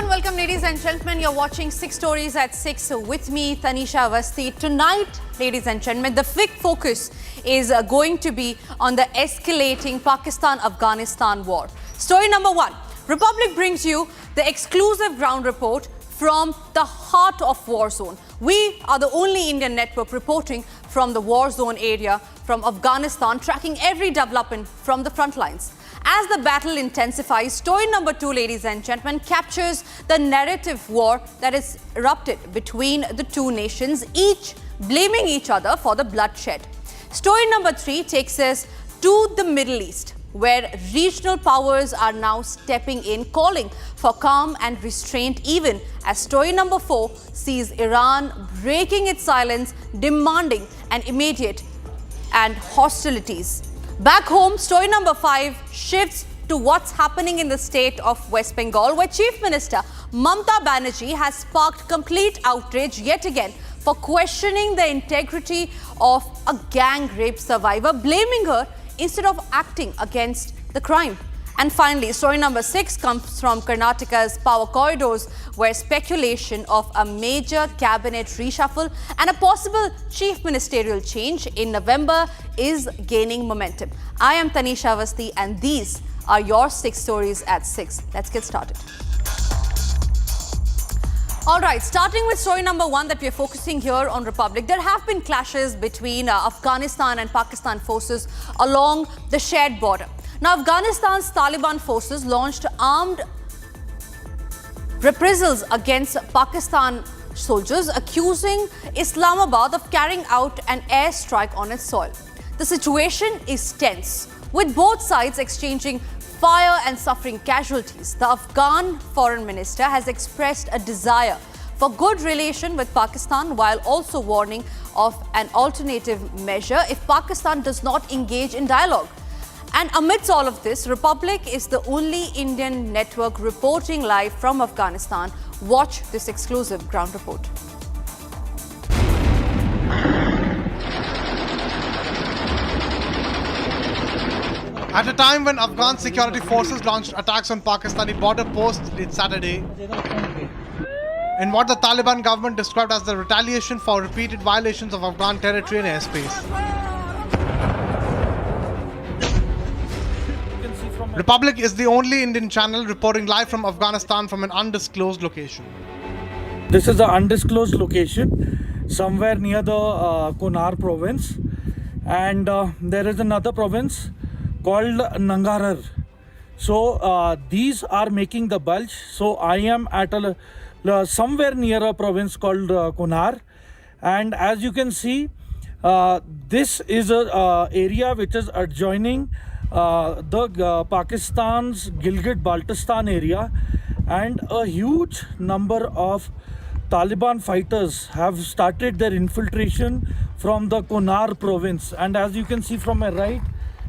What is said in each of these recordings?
welcome ladies and gentlemen. You're watching 6 Stories at 6 with me, Tanisha Awasthi. Tonight, ladies and gentlemen, the big focus is going to be on the escalating Pakistan-Afghanistan war. Story number 1. Republic brings you the exclusive ground report from the heart of war zone. We are the only Indian network reporting from the war zone area from Afghanistan, tracking every development from the front lines. As the battle intensifies, story number 2, ladies and gentlemen, captures the narrative war that is erupted between the two nations, each blaming each other for the bloodshed. Story number 3 takes us to the Middle East, where regional powers are now stepping in, calling for calm and restraint, even as story number 4 sees Iran breaking its silence, demanding an immediate and hostilities. Back home, story number 5 shifts to what's happening in the state of West Bengal, where Chief Minister Mamata Banerjee has sparked complete outrage yet again for questioning the integrity of a gang rape survivor, blaming her instead of acting against the crime. And finally, story number 6 comes from Karnataka's power corridors, where speculation of a major cabinet reshuffle and a possible chief ministerial change in November is gaining momentum. I am Tanisha Awasthi, and these are your 6 stories at 6. Let's get started. All right, starting with story number 1 that we are focusing here on Republic. There have been clashes between Afghanistan and Pakistan forces along the shared border. Now, Afghanistan's Taliban forces launched armed reprisals against Pakistan soldiers, accusing Islamabad of carrying out an airstrike on its soil. The situation is tense, with both sides exchanging fire and suffering casualties. The Afghan foreign minister has expressed a desire for good relation with Pakistan, while also warning of an alternative measure if Pakistan does not engage in dialogue. And amidst all of this, Republic is the only Indian network reporting live from Afghanistan. Watch this exclusive ground report. At a time when Afghan security forces launched attacks on Pakistani border posts late Saturday, in what the Taliban government described as the retaliation for repeated violations of Afghan territory and airspace. Republic is the only Indian channel reporting live from Afghanistan from an undisclosed location. This is an undisclosed location somewhere near the Kunar province, and there is another province called Nangarhar. So these are making the bulge. So I am at somewhere near a province called Kunar, and as you can see, this is a area which is adjoining the Pakistan's Gilgit-Baltistan area, and a huge number of Taliban fighters have started their infiltration from the Kunar province. And as you can see from my right,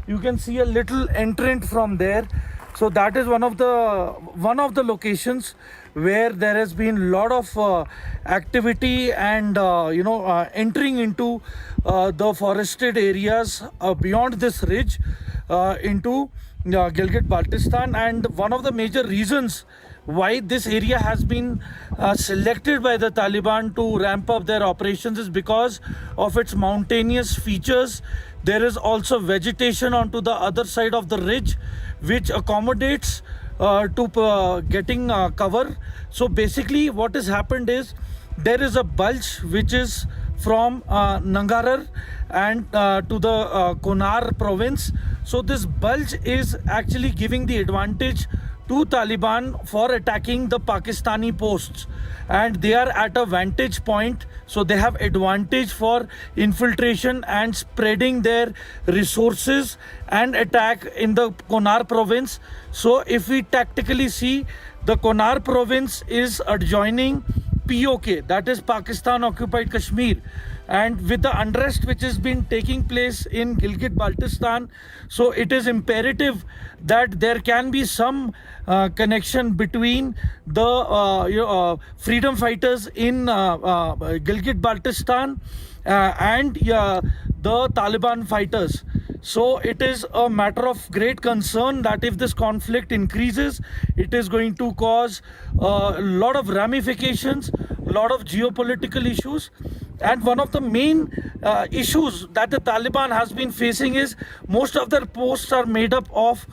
you can see a little entrant from there. So that is one of the locations where there has been a lot of activity and entering into the forested areas beyond this ridge into Gilgit-Baltistan. And one of the major reasons why this area has been selected by the Taliban to ramp up their operations is because of its mountainous features. There is also vegetation onto the other side of the ridge, which accommodates to getting cover. So basically what has happened is there is a bulge which is from Nangarhar and to the Kunar province. So this bulge is actually giving the advantage to Taliban for attacking the Pakistani posts, and they are at a vantage point, so they have advantage for infiltration and spreading their resources and attack in the Kunar province. So if we tactically see, the Kunar province is adjoining POK, that is Pakistan occupied Kashmir, and with the unrest which has been taking place in Gilgit-Baltistan, so it is imperative that there can be some connection between the freedom fighters in Gilgit-Baltistan and the Taliban fighters. So it is a matter of great concern that if this conflict increases, it is going to cause a lot of ramifications, a lot of geopolitical issues. And one of the main issues that the Taliban has been facing is most of their posts are made up of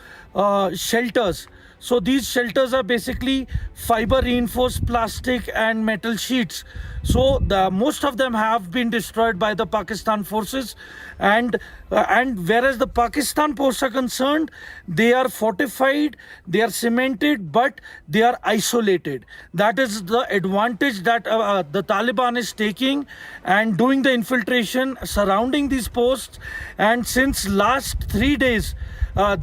shelters. So these shelters are basically fiber reinforced plastic and metal sheets. So most of them have been destroyed by the Pakistan forces, and whereas the Pakistan posts are concerned, they are fortified, they are cemented, but they are isolated. That is the advantage that the Taliban is taking and doing the infiltration surrounding these posts. And since last 3 days,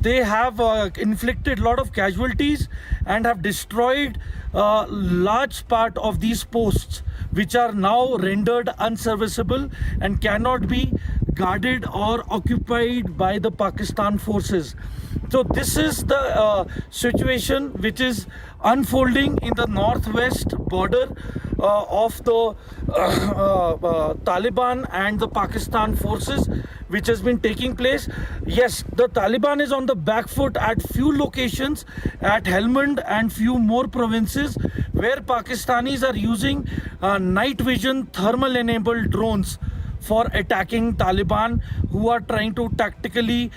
they have inflicted a lot of casualties and have destroyed large part of these posts, which are now rendered unserviceable and cannot be guarded or occupied by the Pakistan forces. So this is the situation which is unfolding in the northwest border of the Taliban and the Pakistan forces, which has been taking place. Yes, the Taliban is on the back foot at few locations, at Helmand and few more provinces, where Pakistanis are using night vision thermal enabled drones for attacking Taliban, who are trying to tactically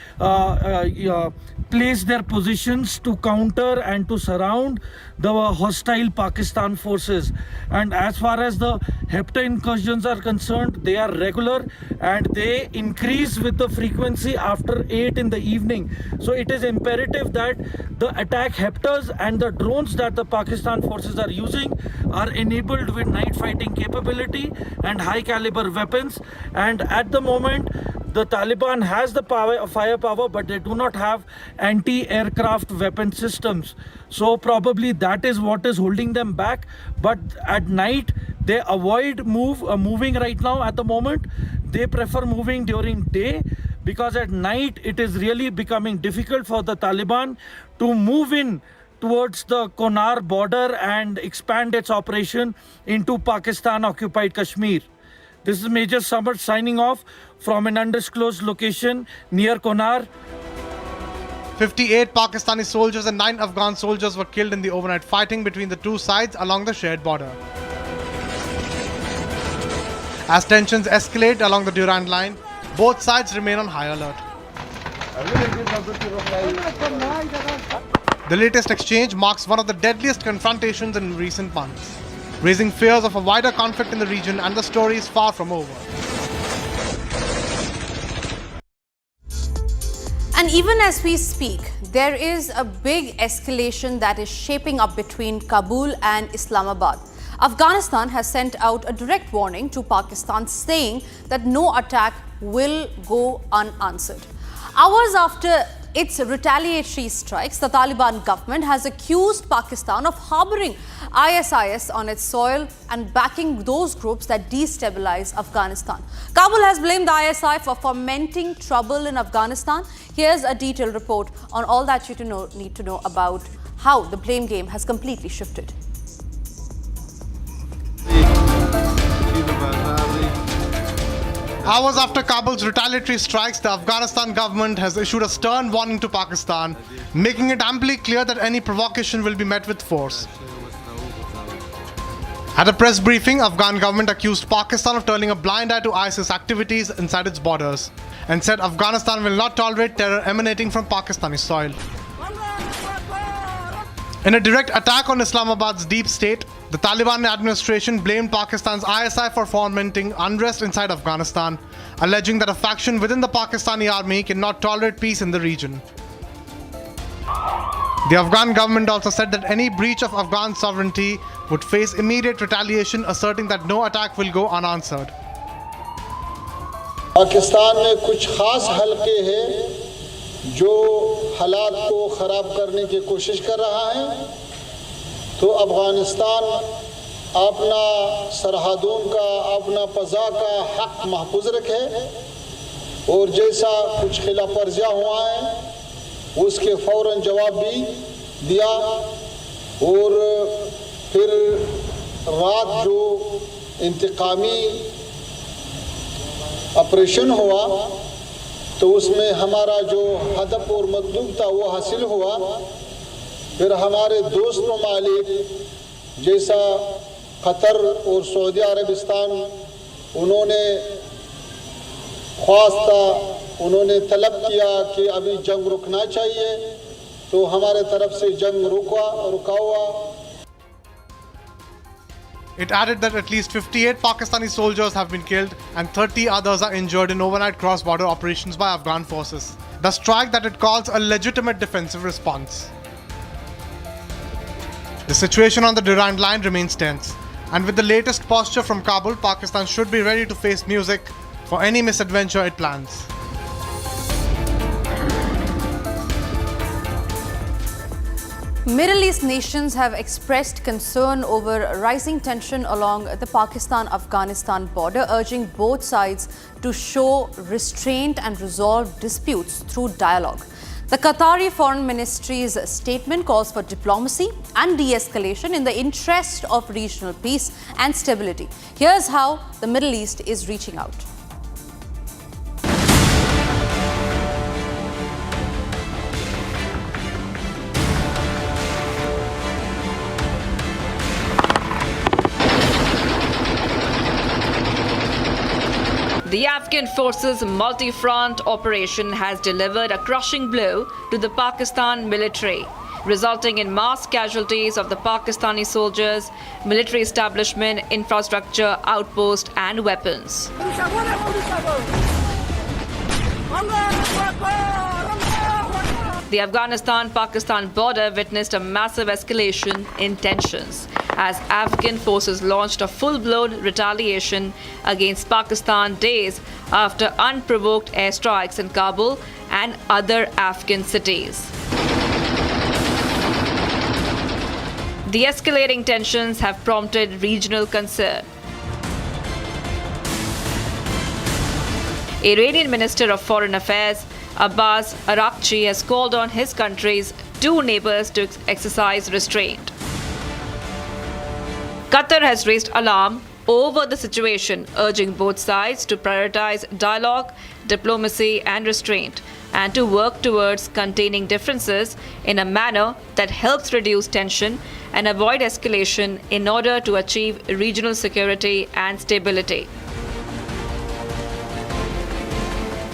place their positions to counter and to surround the hostile Pakistan forces. And as far as the Hepta incursions are concerned, they are regular and they increase with the frequency after 8 in the evening. So it is imperative that the attack Heptas and the drones that the Pakistan forces are using are enabled with night fighting capability and high caliber weapons. And at the moment, the Taliban has the firepower, but they do not have anti-aircraft weapon systems. So probably that is what is holding them back. But at night, they avoid moving right now at the moment. They prefer moving during day, because at night it is really becoming difficult for the Taliban to move in towards the Konar border and expand its operation into Pakistan-occupied Kashmir. This is Major Samar signing off from an undisclosed location near Konar. 58 Pakistani soldiers and 9 Afghan soldiers were killed in the overnight fighting between the two sides along the shared border. As tensions escalate along the Durand line, both sides remain on high alert. The latest exchange marks one of the deadliest confrontations in recent months, raising fears of a wider conflict in the region, and the story is far from over. And even as we speak, there is a big escalation that is shaping up between Kabul and Islamabad. Afghanistan has sent out a direct warning to Pakistan, saying that no attack will go unanswered. Hours after its retaliatory strikes, the Taliban government has accused Pakistan of harboring ISIS on its soil and backing those groups that destabilize Afghanistan. Kabul has blamed the ISI for fomenting trouble in Afghanistan. Here's a detailed report on all that you need to know about how the blame game has completely shifted. Hours after Kabul's retaliatory strikes, the Afghanistan government has issued a stern warning to Pakistan, making it amply clear that any provocation will be met with force. At a press briefing, Afghan government accused Pakistan of turning a blind eye to ISIS activities inside its borders and said Afghanistan will not tolerate terror emanating from Pakistani soil. In a direct attack on Islamabad's deep state, the Taliban administration blamed Pakistan's ISI for fomenting unrest inside Afghanistan, alleging that a faction within the Pakistani army cannot tolerate peace in the region. The Afghan government also said that any breach of Afghan sovereignty would face immediate retaliation, asserting that no attack will go unanswered. Pakistan में कुछ खास हलके हैं जो हालात को ख़राब करने की कोशिश कर रहा है, तो अफ़गानिस्तान अपना सरहदों का, अपना फ़ज़ा का हक़ महफूज रखे और जैसा कुछ खिलाफ वर्जियाँ हुआ है उसके फ़ौरन जवाब भी दिया। और फिर रात जो इंतकामी ऑपरेशन हुआ तो उसमें हमारा जो हदफ और मतलूब था वो हासिल हुआ। फिर हमारे दोस्त ममालिक जैसा कतर और सऊदी अरबिस्तान उन्होंने ख्वास्ता, उन्होंने तलब किया कि अभी जंग रुकना चाहिए, तो हमारे तरफ से जंग रुका हुआ। It added that at least 58 Pakistani soldiers have been killed and 30 others are injured in overnight cross-border operations by Afghan forces. The strike that it calls a legitimate defensive response. The situation on the Durand line remains tense, and with the latest posture from Kabul, Pakistan should be ready to face music for any misadventure it plans. Middle East nations have expressed concern over rising tension along the Pakistan-Afghanistan border, urging both sides to show restraint and resolve disputes through dialogue. The Qatari Foreign Ministry's statement calls for diplomacy and de-escalation in the interest of regional peace and stability. Here's how the Middle East is reaching out. The Afghan forces' multi-front operation has delivered a crushing blow to the Pakistan military, resulting in mass casualties of the Pakistani soldiers, military establishment, infrastructure, outposts and weapons. The Afghanistan-Pakistan border witnessed a massive escalation in tensions as Afghan forces launched a full-blown retaliation against Pakistan days after unprovoked airstrikes in Kabul and other Afghan cities. The escalating tensions have prompted regional concern. Iranian Minister of Foreign Affairs Abbas Araghchi has called on his country's two neighbors to exercise restraint. Qatar has raised alarm over the situation, urging both sides to prioritize dialogue, diplomacy and restraint, and to work towards containing differences in a manner that helps reduce tension and avoid escalation in order to achieve regional security and stability.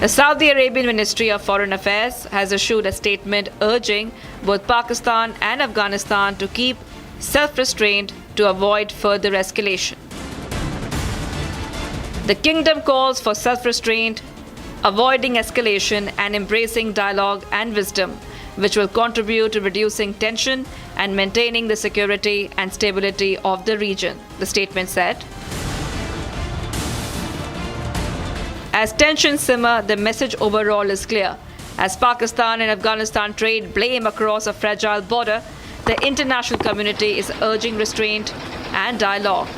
The Saudi Arabian Ministry of Foreign Affairs has issued a statement urging both Pakistan and Afghanistan to keep self-restraint to avoid further escalation. The kingdom calls for self-restraint, avoiding escalation and embracing dialogue and wisdom, which will contribute to reducing tension and maintaining the security and stability of the region, the statement said. As tensions simmer, the message overall is clear. As Pakistan and Afghanistan trade blame across a fragile border, the international community is urging restraint and dialogue.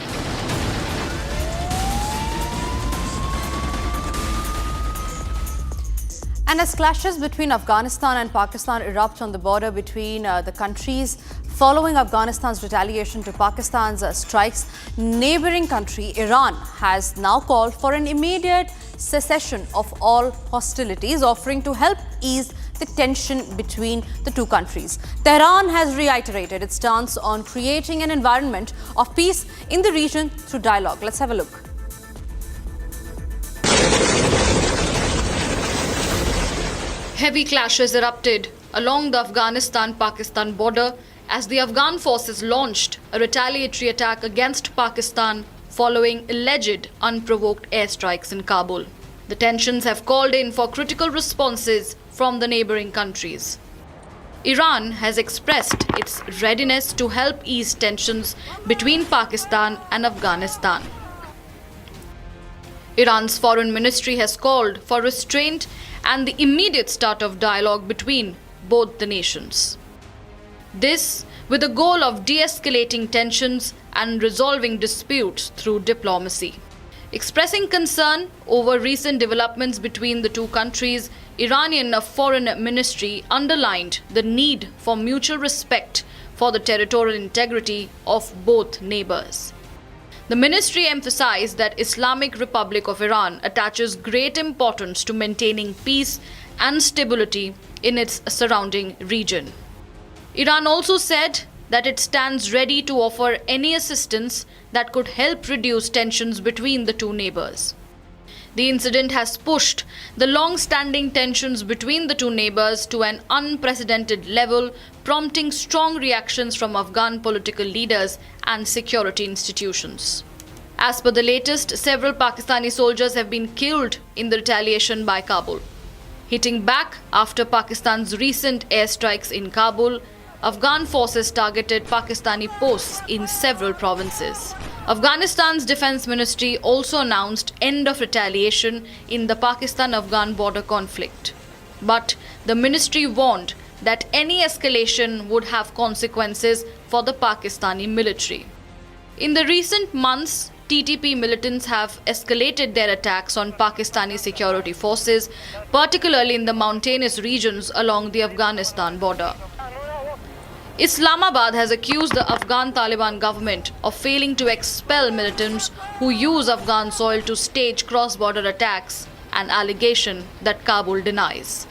And as clashes between Afghanistan and Pakistan erupt on the border between the countries, following Afghanistan's retaliation to Pakistan's strikes, neighboring country Iran has now called for an immediate cessation of all hostilities, offering to help ease the tension between the two countries. Tehran has reiterated its stance on creating an environment of peace in the region through dialogue. Let's have a look. Heavy clashes erupted along the Afghanistan-Pakistan border as the Afghan forces launched a retaliatory attack against Pakistan following alleged unprovoked airstrikes in Kabul. The tensions have called in for critical responses from the neighboring countries. Iran has expressed its readiness to help ease tensions between Pakistan and Afghanistan. Iran's foreign ministry has called for restraint and the immediate start of dialogue between both the nations. This with the goal of de-escalating tensions and resolving disputes through diplomacy. Expressing concern over recent developments between the two countries, Iranian Foreign Ministry underlined the need for mutual respect for the territorial integrity of both neighbors. The ministry emphasized that Islamic Republic of Iran attaches great importance to maintaining peace and stability in its surrounding region. Iran also said that it stands ready to offer any assistance that could help reduce tensions between the two neighbors. The incident has pushed the long-standing tensions between the two neighbors to an unprecedented level, prompting strong reactions from Afghan political leaders and security institutions. As per the latest, several Pakistani soldiers have been killed in the retaliation by Kabul. Hitting back after Pakistan's recent airstrikes in Kabul, Afghan forces targeted Pakistani posts in several provinces. Afghanistan's defense ministry also announced end of retaliation in the Pakistan-Afghan border conflict. But the ministry warned that any escalation would have consequences for the Pakistani military. In the recent months, TTP militants have escalated their attacks on Pakistani security forces, particularly in the mountainous regions along the Afghanistan border. Islamabad has accused the Afghan Taliban government of failing to expel militants who use Afghan soil to stage cross-border attacks, an allegation that Kabul denies.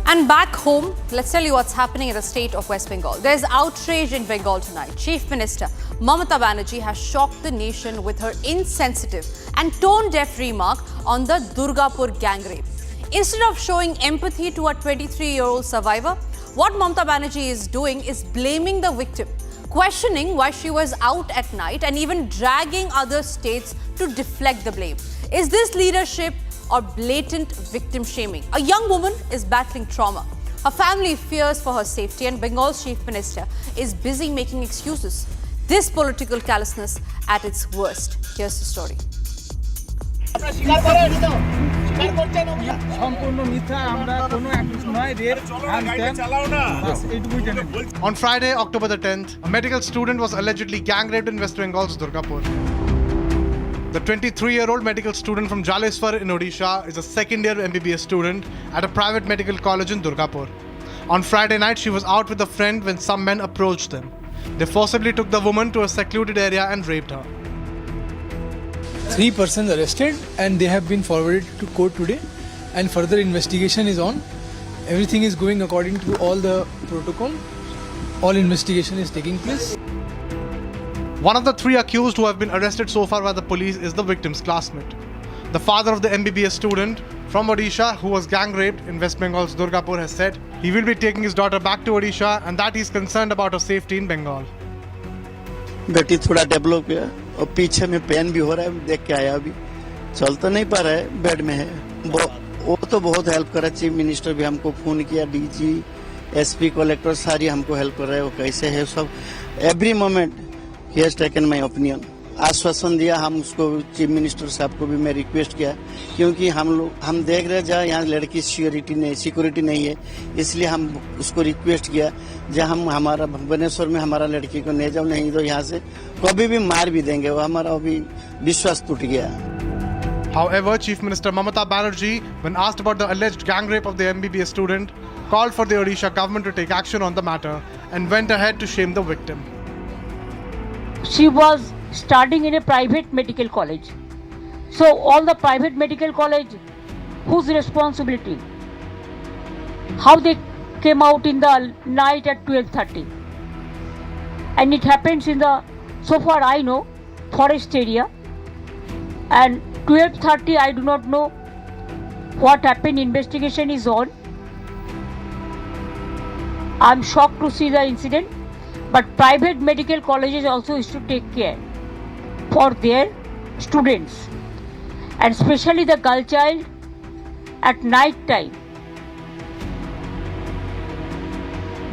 And back home, let's tell you what's happening in the state of West Bengal. There's outrage in Bengal tonight. Chief Minister Mamata Banerjee has shocked the nation with her insensitive and tone-deaf remark on the Durgapur gang rape. Instead of showing empathy to a 23-year-old survivor, what Mamata Banerjee is doing is blaming the victim, questioning why she was out at night and even dragging other states to deflect the blame. Is this leadership or blatant victim shaming? A young woman is battling trauma. Her family fears for her safety and Bengal's chief minister is busy making excuses. This political callousness at its worst. Here's the story. On Friday, October the 10th, a medical student was allegedly gang raped in West Bengal's Durgapur. The 23-year-old medical student from Jaleswar in Odisha is a second-year MBBS student at a private medical college in Durgapur. On Friday night, she was out with a friend when some men approached them. They forcibly took the woman to a secluded area and raped her. 3 persons arrested and they have been forwarded to court today and further investigation is on. Everything is going according to all the protocol. All investigation is taking place. One of the 3 accused who have been arrested so far by the police is the victim's classmate. The father of the MBBS student from Odisha who was gang raped in West Bengal's Durgapur has said he will be taking his daughter back to Odisha and that he is concerned about her safety in Bengal. बेटी थोड़ा develop है और पीछे में pen भी हो रहा है, देख के आया अभी चल तो नहीं पा रहा है, बेड में है। वो तो बहुत हेल्प कर रहा है, चीफ मिनिस्टर भी हमको फोन किया, डीजी एसपी कलेक्टर सारी हमको हेल्प कर रहे हैं। वो कैसे है सब every moment he has taken my opinion, आश्वासन दिया। हम उसको चीफ मिनिस्टर साहब को भी मैं रिक्वेस्ट किया क्योंकि हम देख रहे जहाँ यहाँ लड़की सिक्योरिटी नहीं है, इसलिए हम उसको रिक्वेस्ट किया जहाँ हम हमारा भुवनेश्वर में हमारा लड़की को ले जाओ, नहीं तो यहाँ से कभी भी मार भी देंगे। वो हमारा अभी विश्वास टूट गया। However, Chief Minister Mamata Banerjee, when asked about the alleged gang rape of the MBBS student, called for the Odisha government to take action on the matter and went ahead to shame the victim. She was studying in a private medical college. So all the private medical college, whose responsibility? How they came out in the night at 12:30. And it happens in the, so far I know, forest area. And 12:30 I do not know what happened, investigation is on. I'm shocked to see the incident. But private medical colleges also used to take care for their students, and especially the girl child at night time.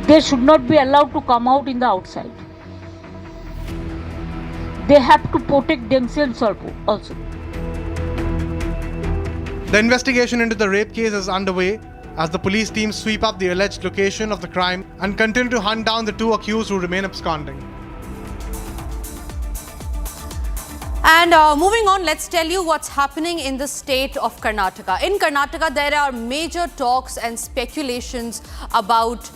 They should not be allowed to come out in the outside. They have to protect themselves also. The investigation into the rape case is underway as the police team sweep up the alleged location of the crime and continue to hunt down the 2 accused who remain absconding. And moving on, let's tell you what's happening in the state of Karnataka. In Karnataka, there are major talks and speculations about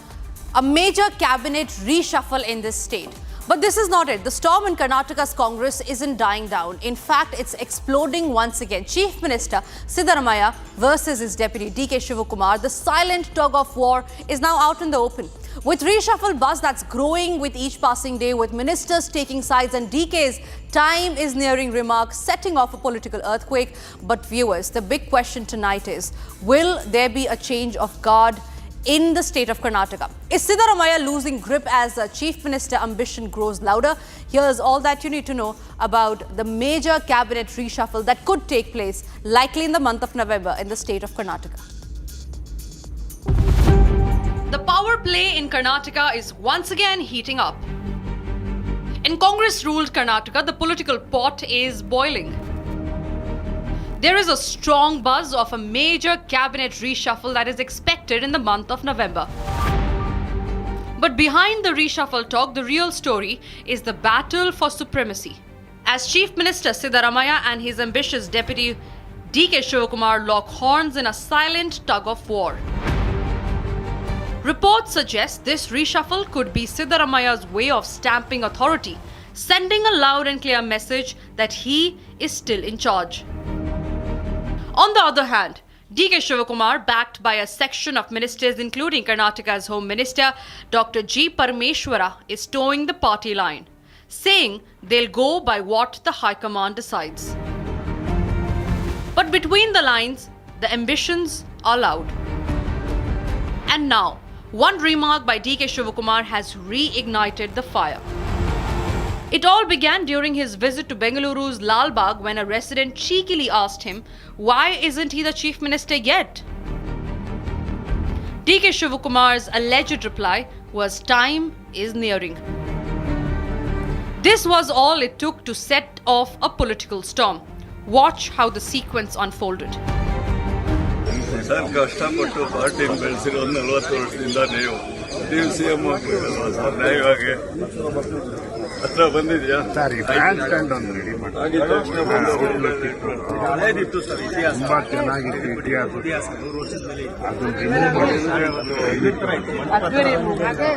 a major cabinet reshuffle in this state. But this is not it. The storm in Karnataka's Congress isn't dying down. In fact, it's exploding once again. Chief Minister Siddaramaiah versus his deputy DK Shivakumar, the silent tug-of-war is now out in the open. With reshuffle buzz that's growing with each passing day, with ministers taking sides and DK's time is nearing remarks, setting off a political earthquake. But viewers, the big question tonight is, will there be a change of guard in the state of Karnataka? Is Siddaramaiah losing grip as Chief Minister ambition grows louder? Here's all that you need to know about the major cabinet reshuffle that could take place likely in the month of November in the state of Karnataka. The power play in Karnataka is once again heating up. In Congress-ruled Karnataka, the political pot is boiling. There is a strong buzz of a major cabinet reshuffle that is expected in the month of November. But behind the reshuffle talk, the real story is the battle for supremacy. As Chief Minister Siddaramaiah and his ambitious deputy DK Shivakumar lock horns in a silent tug-of-war. Reports suggest this reshuffle could be Siddaramaiah's way of stamping authority, sending a loud and clear message that he is still in charge. On the other hand, DK Shivakumar, backed by a section of ministers including Karnataka's Home Minister Dr. G. Parameshwara, is towing the party line, saying they'll go by what the High Command decides. But between the lines, the ambitions are loud. And now, one remark by DK Shivakumar has reignited the fire. It all began during his visit to Bengaluru's Lal Bagh when a resident cheekily asked him, why isn't he the chief minister yet? DK Shivakumar's alleged reply was, time is nearing. This was all it took to set off a political storm. Watch how the sequence unfolded. Sir ಕಷ್ಟಪಟ್ಟು party ಬೆಳೆಸಿರೋ 40 ವರ್ಷದಿಂದ ನೀವು CM ಆಗ್ಬೇಕಲ್ವಾ sir ನ್ಯಾಯವಾಗಿ ಹತ್ರ ಬಂದಿದ್ಯಾ sir tank stand ಒಂದು ready ಮಾಡಿ ಹಳೇದಿತ್ತು sir ಇತಿಹಾಸ ತುಂಬಾ ಚೆನ್ನಾಗಿತ್ತು ಇತಿಹಾಸ 100 ವರ್ಷದ ಮೇಲೆ ಅದನ್ನು ರಿಮೂವ್ ಮಾಡಿದ್ರೆ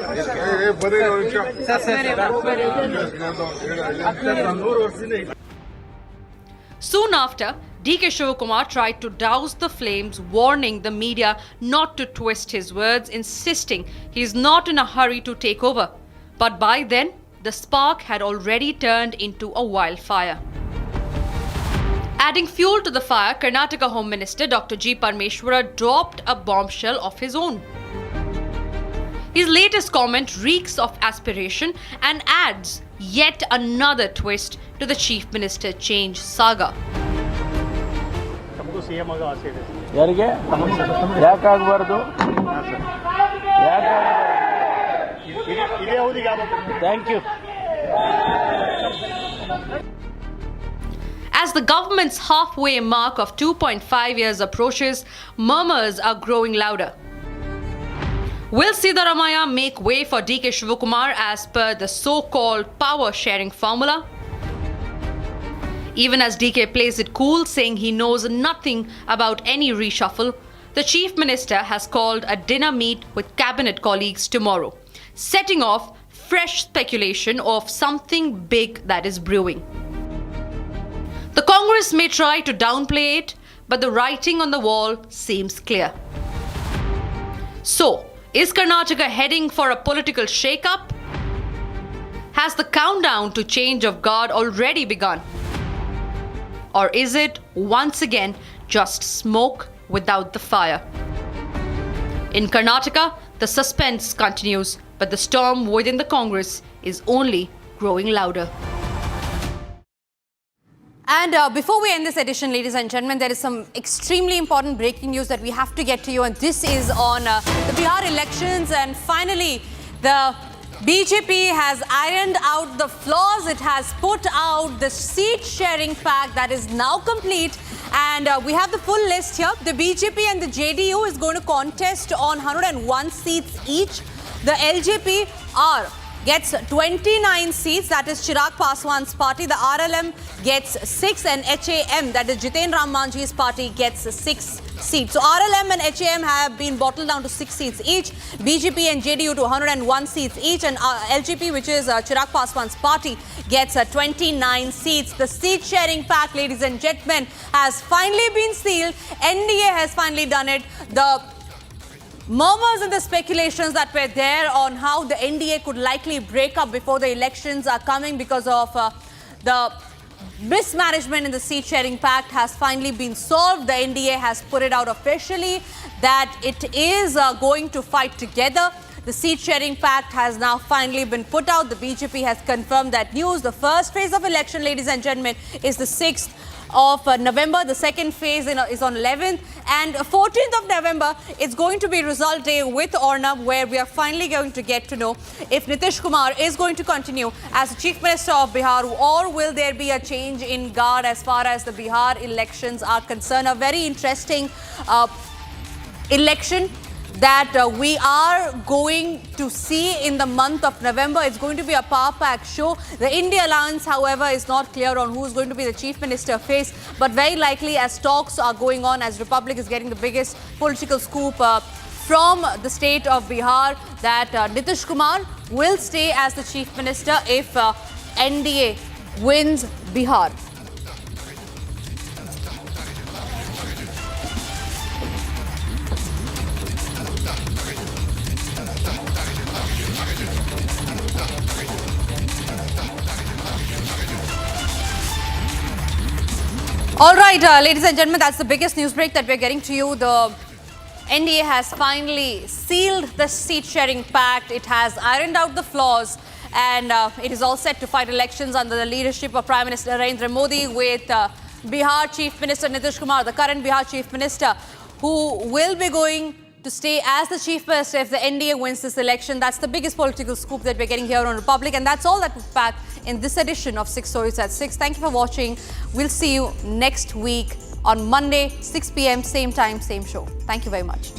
Soon after, DK Shivakumar tried to douse the flames, warning the media not to twist his words, insisting he is not in a hurry to take over. But by then, the spark had already turned into a wildfire. Adding fuel to the fire, Karnataka Home Minister Dr. G. Parameshwara dropped a bombshell of his own. His latest comment reeks of aspiration and adds yet another twist to the Chief Minister change saga. ಯಾರಿಗೆ ಯಾಕಾಗಬಾರ್ದು thank you. As the government's halfway mark of 2.5 years approaches, murmurs are growing louder. Will Siddaramaiah make way for DK Shivakumar as per the so-called power-sharing formula? Even as DK plays it cool, saying he knows nothing about any reshuffle, the Chief Minister has called a dinner meet with cabinet colleagues tomorrow, setting off fresh speculation of something big that is brewing. The Congress may try to downplay it, but the writing on the wall seems clear. So, is Karnataka heading for a political shake-up? Has the countdown to change of guard already begun? Or is it, once again, just smoke without the fire? In Karnataka, the suspense continues, but the storm within the Congress is only growing louder. And before we end this edition, ladies and gentlemen, there is some extremely important breaking news that we have to get to you. And this is on the Bihar elections. And finally, the BJP has ironed out the flaws. It has put out the seat-sharing pact that is now complete. And we have the full list here. The BJP and the JDU is going to contest on 101 seats each. The LJP gets 29 seats, that is Chirag Paswan's party. The RLM gets 6 and HAM, that is Jiten Ram Manjhi's party, gets 6 seats. So RLM and HAM have been bottled down to 6 seats each. BJP and JDU to 101 seats each. And LGP, which is Chirag Paswan's party, gets 29 seats. The seat sharing pact, ladies and gentlemen, has finally been sealed. NDA has finally done it. The murmurs and the speculations that were there on how the NDA could likely break up before the elections are coming because of the mismanagement in the seat sharing pact has finally been solved. The NDA has put it out officially that it is going to fight together. The seat sharing pact has now finally been put out. The BJP has confirmed that news. The first phase of election, ladies and gentlemen, is the 6th of November. The second phase is on 11th, and 14th of November it's going to be result day with Ornab, where we are finally going to get to know if Nitish Kumar is going to continue as the Chief Minister of Bihar, or will there be a change in guard as far as the Bihar elections are concerned. A very interesting election that we are going to see in the month of November. It's going to be a power pack show. The India Alliance, however, is not clear on who is going to be the Chief Minister face, but very likely as talks are going on, as Republic is getting the biggest political scoop from the state of Bihar, that Nitish Kumar will stay as the Chief Minister if NDA wins Bihar. All right, ladies and gentlemen, that's the biggest news break that we're getting to you. The NDA has finally sealed the seat sharing pact. It has ironed out the flaws, and it is all set to fight elections under the leadership of Prime Minister Narendra Modi, with Bihar Chief Minister Nitish Kumar, the current Bihar Chief Minister, who will be going to stay as the Chief Minister if the NDA wins this election. That's the biggest political scoop that we're getting here on Republic, and that's all that we've packed in this edition of 6 Stories at 6. Thank you for watching. We'll see you next week on Monday, 6 p.m, same time, same show. Thank you very much.